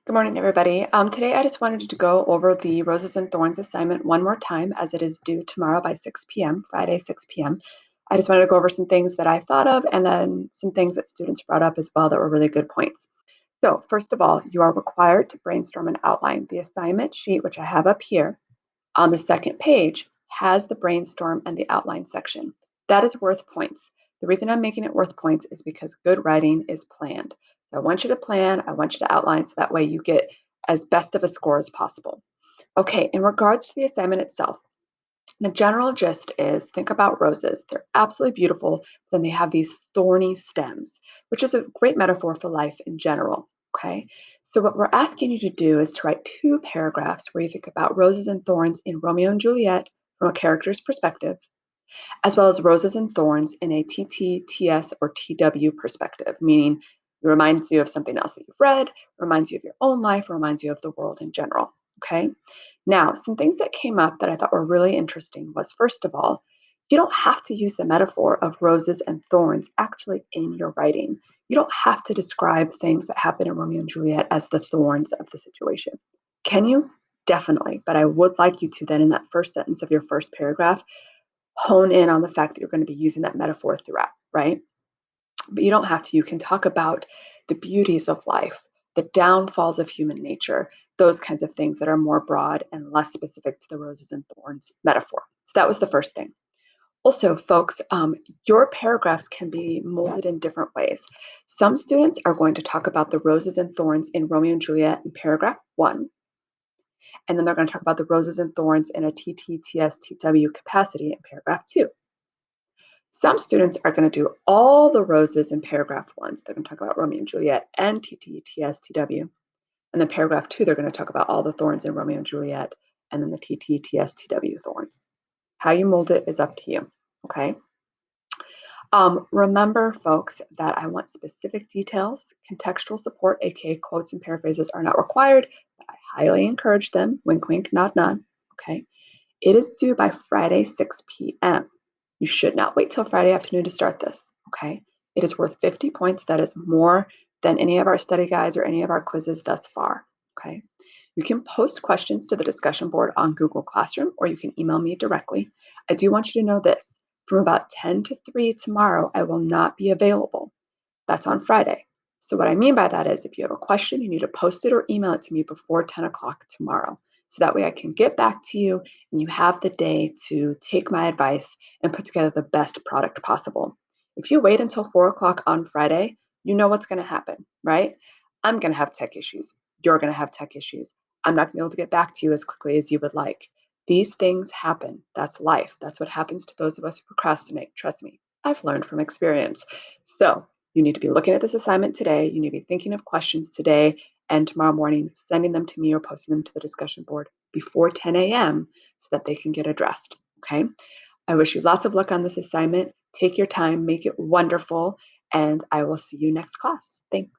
Good morning, everybody. Today, I just wanted to go over the Roses and Thorns assignment one more time as it is due tomorrow by 6 p.m., Friday, 6 p.m. I just wanted to go over some things that I thought of and then some things that students brought up as well that were really good points. So, first of all, you are required to brainstorm an outline. The assignment sheet, which I have up here on the second page, has the brainstorm and the outline section. That is worth points. The reason I'm making it worth points is because good writing is planned. So I want you to plan, I want you to outline so that way you get as best of a score as possible. Okay, in regards to the assignment itself, the general gist is think about roses. They're absolutely beautiful, then they have these thorny stems, which is a great metaphor for life in general. Okay, so what we're asking you to do is to write two paragraphs where you think about roses and thorns in Romeo and Juliet from a character's perspective, as well as roses and thorns in a TT, TS, or TW perspective, meaning it reminds you of something else that you've read, reminds you of your own life, reminds you of the world in general. Okay. Now, some things that came up that I thought were really interesting was first of all, you don't have to use the metaphor of roses and thorns actually in your writing. You don't have to describe things that happen in Romeo and Juliet as the thorns of the situation. Can you? Definitely. But I would like you to then, in that first sentence of your first paragraph, hone in on the fact that you're going to be using that metaphor throughout, right? But you don't have to. You can talk about the beauties of life, the downfalls of human nature, those kinds of things that are more broad and less specific to the roses and thorns metaphor. So that was the first thing. Also, folks, your paragraphs can be molded in different ways. Some students are going to talk about the roses and thorns in Romeo and Juliet in paragraph 1, and then they're going to talk about the roses and thorns in a TTTSTW capacity in paragraph 2. Some students are going to do all the roses in paragraph 1. So they're going to talk about Romeo and Juliet and TTTSTW. And then paragraph 2, they're going to talk about all the thorns in Romeo and Juliet and then the TTTSTW thorns. How you mold it is up to you. Okay. Remember, folks, that I want specific details. Contextual support, aka quotes and paraphrases, are not required, but I highly encourage them. Wink, wink, nod, nod. Okay. It is due by Friday, 6 p.m. You should not wait till Friday afternoon to start this, okay? It is worth 50 points. That is more than any of our study guides or any of our quizzes thus far, okay? You can post questions to the discussion board on Google Classroom, or you can email me directly. I do want you to know this. From about 10 to 3 tomorrow, I will not be available. That's on Friday. So what I mean by that is if you have a question, you need to post it or email it to me before 10 o'clock tomorrow. So that way I can get back to you and you have the day to take my advice and put together the best product possible. If you wait until 4 o'clock on Friday, you know what's going to happen, right? I'm going to have tech issues. You're going to have tech issues. I'm not going to be able to get back to you as quickly as you would like. These things happen. That's life. That's what happens to those of us who procrastinate. Trust me, I've learned from experience. So you need to be looking at this assignment today. You need to be thinking of questions today and tomorrow morning, sending them to me or posting them to the discussion board before 10 a.m. so that they can get addressed. Okay. I wish you lots of luck on this assignment. Take your time, make it wonderful, and I will see you next class. Thanks.